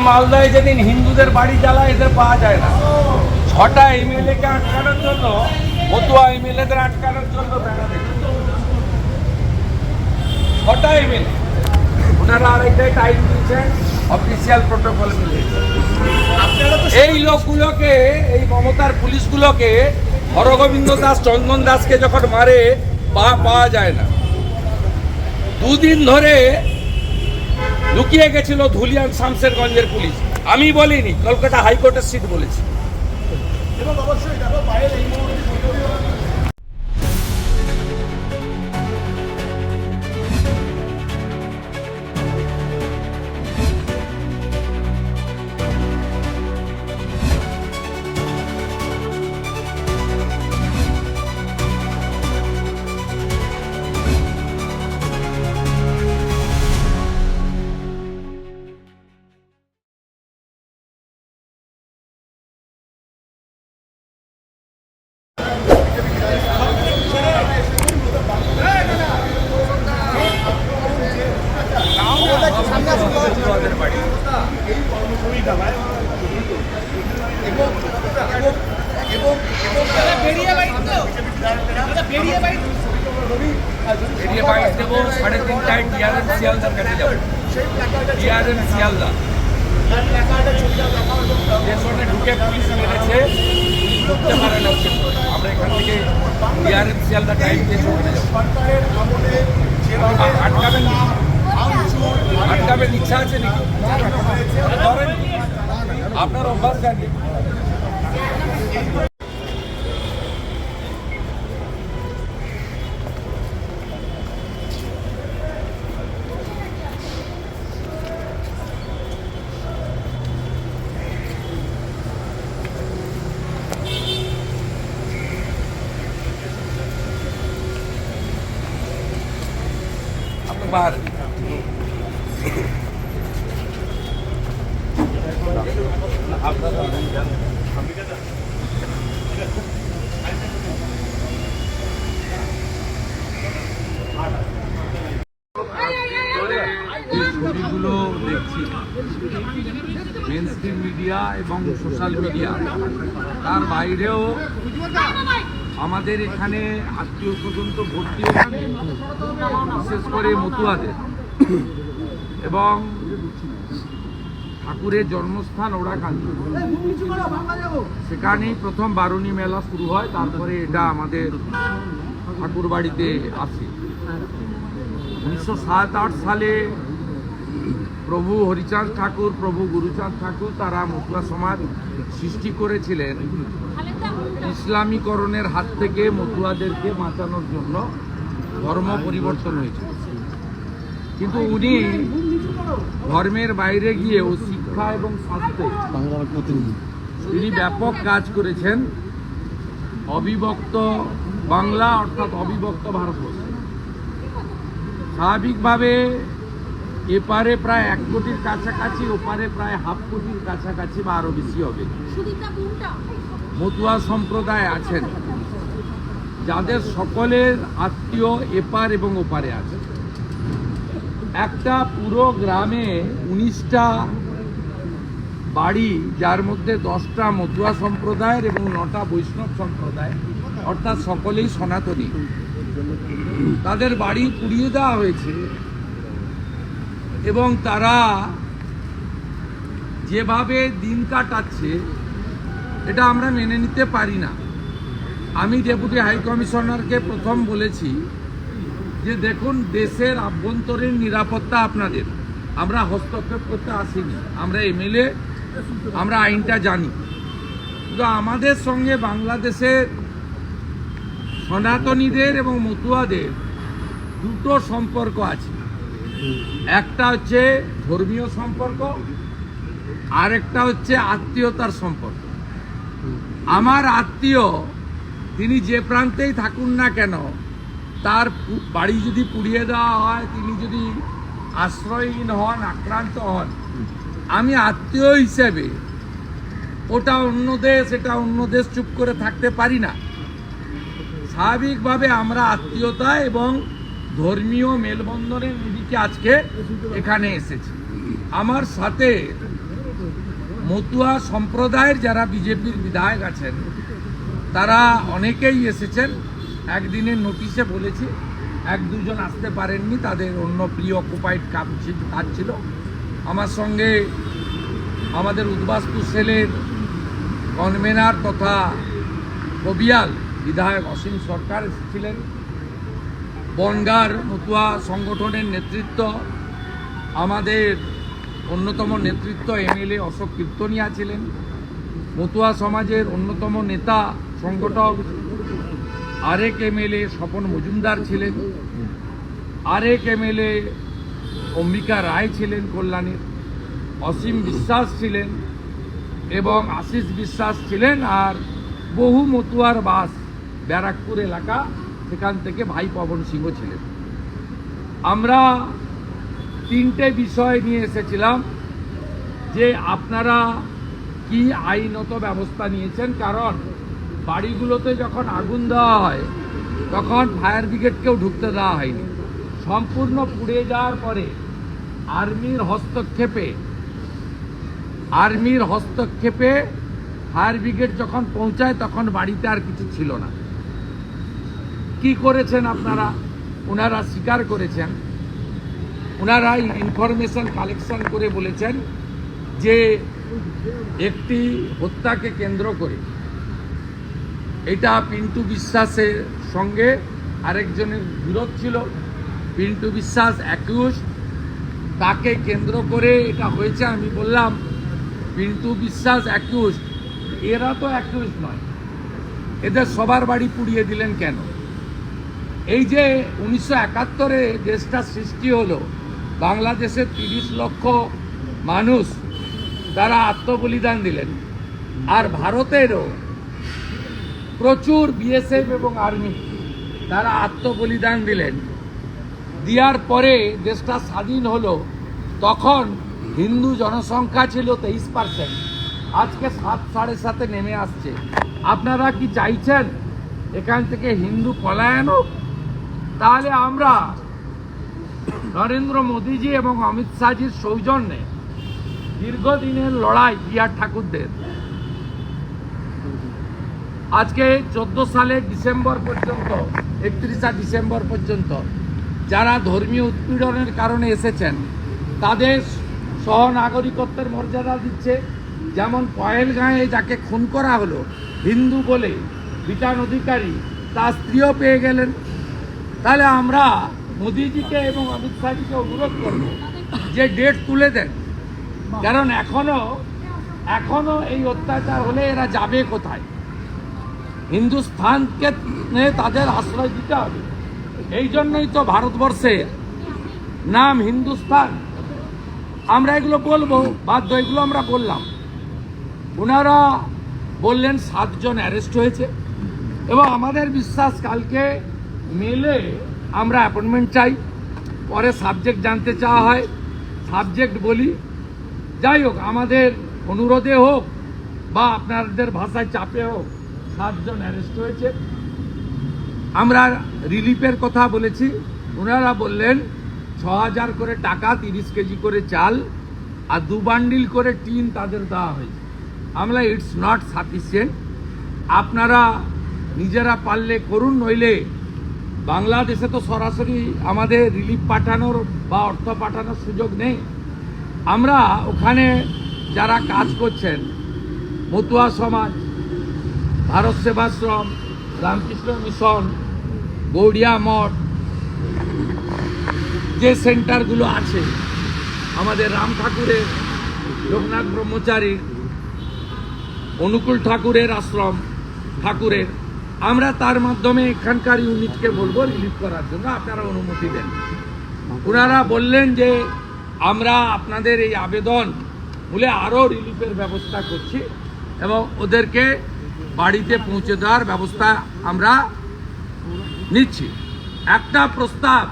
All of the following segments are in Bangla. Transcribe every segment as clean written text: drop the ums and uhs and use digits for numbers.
মালদায় যেদিন হিন্দুদের বাড়ি জ্বালায় এদের পাওয়া যায় না। 6টা এমএলএ কে আটকানোর জন্য, মতুয়া এমএলএদের আটকানোর জন্য ব্যানা দেখুন, 6টা এমএলএ ওনারা আরেকটাই টাইম দিয়েছেন, অফিসিয়াল প্রোটোকল মিলিয়েছে। এই লোকগুলোকে, এই মমতার পুলিশগুলোকে, হরগোবিন্দ দাস, চন্দন দাসকে যখন মারে পাওয়া যায় না। 2 দিন ধরে লুকিয়ে গেছিল ধুলিয়ান শামসেরগঞ্জের পুলিশ। আমি বলিনি, কলকাতা হাইকোর্টের সিট বলেছি। এবং অবশ্যই দেখো বাইরে এই মুহূর্তে বেরিয়ে বাইশ দেবো, 3:30টায় ডিআরএম শিয়ালদার কাছে যাবো। ডিআরএম শিয়ালদা স্টেশনে ঢুকে পুলিশ মেরেছে, ঢুকতে পারে না। আমরা এখান থেকে ডিআরএম শিয়ালদা টাইম দিয়ে চলে যাবো। আটকাবেন ইচ্ছা আছে নাকি? আপনার অভ্যাস জানি। बाहर ছবিগুলো দেখছি মেন স্ট্রিম মিডিয়া এবং সোশ্যাল মিডিয়া, তার বাইরেও আমাদের এখানে আত্মীয় পর্যন্ত ভর্তি ওখানে, বিশেষ করে মতুয়াদের, এবং ঠাকুরের জন্মস্থান ওরাকান্দি, সেখানেই প্রথম বারুণী মেলা শুরু হয়। তারপরে এটা আমাদের ঠাকুর বাড়িতে আসে। 1907-8 সালে প্রভু হরিচাঁদ ঠাকুর, প্রভু গুরুচাঁদ ঠাকুর তারা মতুয়া সমাজ সৃষ্টি করেছিলেন ইসলামীকরণের হাত থেকে মতুয়াদেরকে বাঁচানোর জন্য। ধর্ম পরিবর্তন হয়েছিল, কিন্তু উনি ধর্মের বাইরে গিয়েও শিক্ষা এবং স্বাস্থ্যে তিনি ব্যাপক কাজ করেছেন। অবিভক্ত বাংলা অর্থাৎ অবিভক্ত ভারতবর্ষ, স্বাভাবিকভাবে এপারে প্রায় 1 কোটির কাছাকাছি, ওপারে প্রায় 1/2 কোটির কাছাকাছি বা আরো বেশি হবে মতুয়া সম্প্রদায় আছেন, যাদের সকলের আত্মীয় এপার এবং ওপারে আছে। একটা পুরো গ্রামে 19টা বাড়ি, যার মধ্যে 10টা মতুয়া সম্প্রদায়ের এবং 9টা বৈষ্ণব সম্প্রদায়, অর্থাৎ সকলেই সনাতনী। তাদের বাড়ি পুড়িয়ে দেওয়া হয়েছে এবং তারা যেভাবে দিন কাটাচ্ছে এটা আমরা মেনে নিতে পারি না। আমি ডেপুটি হাই কমিশনারকে প্রথম বলেছি যে দেখুন, দেশের আভ্যন্তরীণ নিরাপত্তা আপনাদের, আমরা হস্তক্ষেপ করতে আসিনি, আমরা এমএলএ, আমরা আইনটা জানি, কিন্তু আমাদের সঙ্গে বাংলাদেশের সনাতনীদের এবং মতুয়াদের 2টো সম্পর্ক আছে। একটা হচ্ছে ধর্মীয় সম্পর্ক, আরেকটা হচ্ছে আত্মীয়তার সম্পর্ক। আমার আত্মীয় তিনি যে প্রান্তেই থাকুন না কেন, তার বাড়ি যদি পুড়িয়ে দেওয়া হয়, তিনি যদি আশ্রয়হীন হন, আক্রান্ত হন, আমি আত্মীয় হিসেবে ওটা অন্য দেশ, এটা অন্য দেশ চুপ করে থাকতে পারি না। স্বাভাবিকভাবে আমরা আত্মীয়তা এবং ধর্মীয় মেলবন্ধনের নিরিখে আজকে এখানে এসেছি। আমার সাথে মতুয়া সম্প্রদায়ের যারা বিজেপির বিধায়ক আছেন তারা অনেকেই এসেছেন। একদিনের নোটিশে বলেছি, এক দুজন আসতে পারেননি, তাদের অন্য প্রি অকুপাইড কাজ ছিল। আমার সঙ্গে আমাদের উদ্বাস্তু সেলের কনভেনার তথা কবিয়াল বিধায়ক অসীম সরকার এসেছিলেন। বনগাঁর মতুয়া সংগঠনের নেতৃত্ব, আমাদের অন্যতম নেতৃত্ব এমএলএ অশোক কীর্তনিয়া ছিলেন। মতুয়া সমাজের অন্যতম নেতা সংগঠক আরেক এমএলএ স্বপন মজুমদার ছিলেন, আরেক এমএলএ অম্বিকা রায় ছিলেন কল্যাণীর, অসীম বিশ্বাস ছিলেন এবং আশিস বিশ্বাস ছিলেন, আর বহু মতুয়ার বাস ব্যারাকপুর এলাকা, সেখান থেকে ভাই পবন সিংহ ছিলেন। আমরা তিনটে বিষয় নিয়ে এসেছিলাম যে আপনারা কি আইনত ব্যবস্থা নিয়েছেন, কারণ বাড়িগুলোতে যখন আগুন দেওয়া হয় তখন ফায়ার ব্রিগেডকেও ঢুকতে দেওয়া হয়নি। সম্পূর্ণ পুড়ে যাওয়ার পরে আর্মির হস্তক্ষেপে ফায়ার ব্রিগেড যখন পৌঁছায় তখন বাড়িতে আর কিছু ছিল না। কি করেছেন আপনারা? ওনারা স্বীকার করেছেন, ওনারা ইনফরমেশন কালেকশন করে বলেছেন যে একটি হত্যাকে কেন্দ্র করে, এটা পিন্টু বিশ্বাসের সঙ্গে আরেকজনের বিরোধ ছিল। পিন্টু বিশ্বাস অ্যাকিউজ, তাকে কেন্দ্র করে এটা হয়েছে। আমি বললাম পিন্টু বিশ্বাস অ্যাকিউজ, এরা তো অ্যাকিউজ নয়, এদের সবার বাড়ি পুড়িয়ে দিলেন কেন? এই যে 1971-এ দেশটা সৃষ্টি হলো, বাংলাদেশের 30 লক্ষ মানুষ তারা আত্মবলিদান দিলেন, আর ভারতেরও প্রচুর বিএসএফ এবং আর্মি তারা আত্মবলিদান দিলেন। দেওয়ার পরে দেশটা স্বাধীন হলো, তখন হিন্দু জনসংখ্যা ছিল 23%, আজকে 7-7.5 নেমে আসছে। আপনারা কি চাইছেন এখান থেকে হিন্দু পলায়ন হোক? তাহলে আমরা নরেন্দ্র মোদীজি এবং অমিত শাহজির সৌজন্যে দীর্ঘদিনের লড়াই বিআর ঠাকুরদের, আজকে 14 সালের ডিসেম্বর পর্যন্ত, 31 ডিসেম্বর পর্যন্ত যারা ধর্মীয় উৎপীড়নের কারণে এসেছেন তাদের সহনাগরিকত্বের মর্যাদা দিচ্ছে। যেমন পহেলগাঁয়ে যাকে খুন করা হলো হিন্দু বলে বিটান অধিকারী, তার স্ত্রীও পেয়ে গেলেন। তাহলে আমরা মোদিজিকে এবং অমিত শাহজিকে অনুরোধ করব যে ডেট তুলে দেন, কারণ এখনো এই অত্যাচার হলে এরা যাবে কোথায়? হিন্দুস্থানকে তাদের আশ্রয় দিতে হবে। এই জন্যই তো ভারতবর্ষের নাম হিন্দুস্তান। আমরা এগুলো বলবো বাধ্য, এগুলো আমরা বললাম। ওনারা বললেন 7 জন অ্যারেস্ট হয়েছে এবং আমাদের বিশ্বাস কালকে মেলে আমরা অ্যাপয়েন্টমেন্ট চাই। পরে সাবজেক্ট জানতে চাওয়া হয়, সাবজেক্ট বলি। যাই হোক, আমাদের অনুরোধে হোক বা আপনাদের ভাষায় চাপে হোক, 7 জন অ্যারেস্ট হয়েছে। আমরা রিলিফের কথা বলেছি, ওনারা বললেন 6,000 করে টাকা, 30 কেজি করে চাল আর 2 বান্ডিল করে টিন তাদের দেওয়া হয়েছে। আমরা ইটস নট সাফিসিয়েন্ট, আপনারা নিজেরা পারলে করুন, নইলে বাংলাদেশে তো সরাসরি আমাদের রিলিফ পাঠানোর বা অর্থ পাঠানোর সুযোগ নেই। আমরা ওখানে যারা কাজ করছেন, মতুয়া সমাজ, ভারত সেবাশ্রম, রামকৃষ্ণ মিশন, গৌড়িয়া মঠ, যে সেন্টারগুলো আছে, আমাদের রাম ঠাকুরের, লোকনাথ ব্রহ্মচারীর, অনুকূল ঠাকুরের আশ্রম ঠাকুরের, আমরা তার মাধ্যমে এখানকার ইউনিটকে বলবো রিলিফ করার জন্য, আপনারা অনুমতি দেন। ওনারা বললেন যে আমরা আপনাদের এই আবেদন বলে আরও রিলিফের ব্যবস্থা করছি এবং ওদেরকে বাড়িতে পৌঁছে দেওয়ার ব্যবস্থা আমরা নিচ্ছি। একটা প্রস্তাব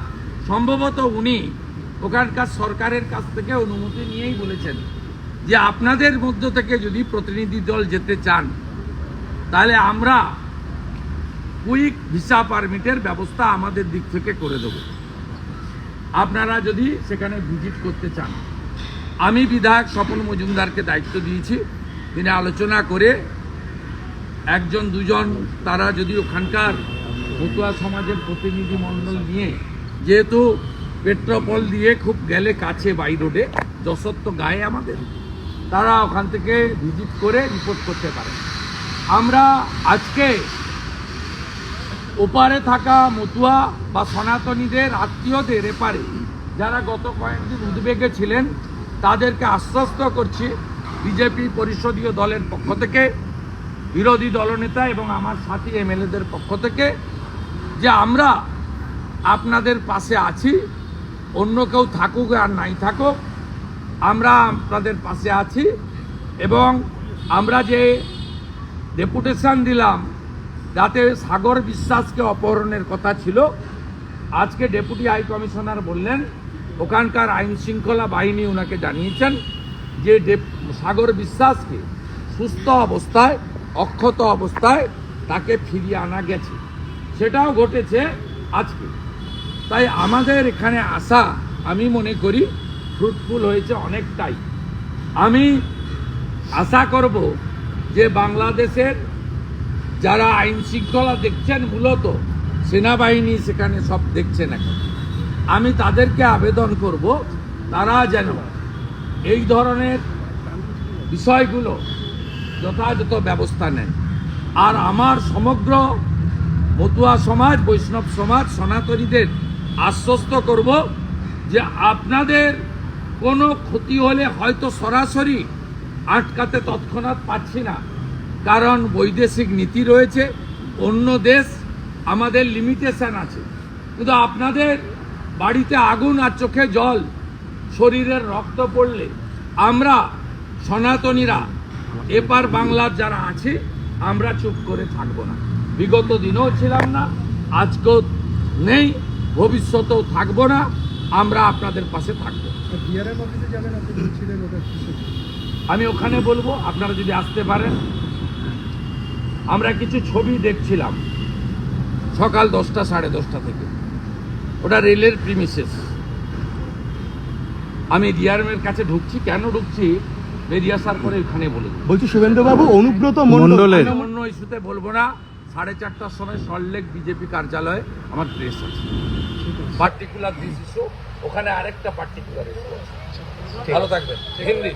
সম্ভবত উনি ওখানকার সরকারের কাছ থেকে অনুমতি নিয়েই বলেছেন যে আপনাদের মধ্য থেকে যদি প্রতিনিধি দল যেতে চান তাহলে আমরা কুইক ভিসা পারমিটের ব্যবস্থা আমাদের দিক থেকে করে দেব, আপনারা যদি সেখানে ভিজিট করতে চান। আমি বিধায়ক স্বপন মজুমদারকে দায়িত্ব দিয়েছি। তিনি আলোচনা করে একজন দুজন তারা যদি ওখানকার মতুয়া সমাজের প্রতিনিধি মণ্ডল নিয়ে, যেহেতু পেট্রোপল দিয়ে খুব গেলে কাছে বাই রোডে, যশোর তো গায়ে আমাদের, তারা ওখান থেকে ভিজিট করে রিপোর্ট করতে পারে। আমরা আজকে ওপারে থাকা মতুয়া বা সনাতনীদের আত্মীয়দের এপারে যারা গত কয়েকদিন উদ্বেগে ছিলেন তাদেরকে আশ্বস্ত করছি বিজেপি পরিষদীয় দলের পক্ষ থেকে, বিরোধী দলনেতা এবং আমার সাথী এমএলএদের পক্ষ থেকে, যে আমরা আপনাদের পাশে আছি। অন্য কেউ থাকুক আর নাই থাকুক, আমরা আপনাদের পাশে আছি। এবং আমরা যে ডেপুটেশন দিলাম যাতে সাগর বিশ্বাসকে অপহরণের কথা ছিল, আজকে ডেপুটি হাই কমিশনার বললেন ওখানকার আইন শৃঙ্খলা বাহিনী ওনাকে জানিয়েছেন যে সাগর বিশ্বাসকে সুস্থ অবস্থায়, অক্ষত অবস্থায় তাকে ফিরিয়ে আনা গেছে, সেটাও ঘটেছে আজকে। তাই আমাদের এখানে আসা আমি মনে করি ফ্রুটফুল হয়েছে অনেকটাই। আমি আশা করব যে বাংলাদেশের যারা আইন শৃঙ্খলা দেখছেন, মূলত সেনাবাহিনী সেখানে সব দেখছেন এখন, আমি তাদেরকে আবেদন করব তারা যেন এই ধরনের বিষয়গুলো যথাযথ ব্যবস্থা নেন। আর আমার সমগ্র মতুয়া সমাজ, বৈষ্ণব সমাজ, সনাতনীদের আশ্বস্ত করব যে আপনাদের কোনো ক্ষতি হলে হয়তো সরাসরি আটকাতে তৎক্ষণাৎ পাচ্ছি না, কারণ বৈদেশিক নীতি রয়েছে, অন্য দেশ, আমাদের লিমিটেশন আছে। কিন্তু আপনাদের বাড়িতে আগুন আর চোখে জল, শরীরের রক্ত পড়লে আমরা সনাতনীরা এপার বাংলার যারা আছে আমরা চুপ করে থাকবো না। বিগত দিনেও ছিলাম না, আজকেও নেই, ভবিষ্যতেও থাকবো না। আমরা আপনাদের পাশে থাকবো। আমি ওখানে বলবো, আপনারা যদি আসতে পারেন। আমরা কিছু ছবি দেখছিলাম সকাল 10টা সাড়ে 10টা থেকে, ওটা রেলের প্রিমিসেস। আমি ডিআরএমের কাছে ঢুকছি, কেন ঢুকছি বেরিয়ে আসার পরে ওখানে বলে বলছি শুভেন্দুবাবু, অনুব্রত মণ্ডলের অন্য ইস্যুতে বলবো না। 4:30টার সময় সল্টলেক বিজেপি কার্যালয়ে আমার প্রেস আছে, পার্টিকুলার দিস ইস্যু, ওখানে আরেকটা পার্টিকুলার ইস্যু আছে। ভালো থাকবেন। হিন্দি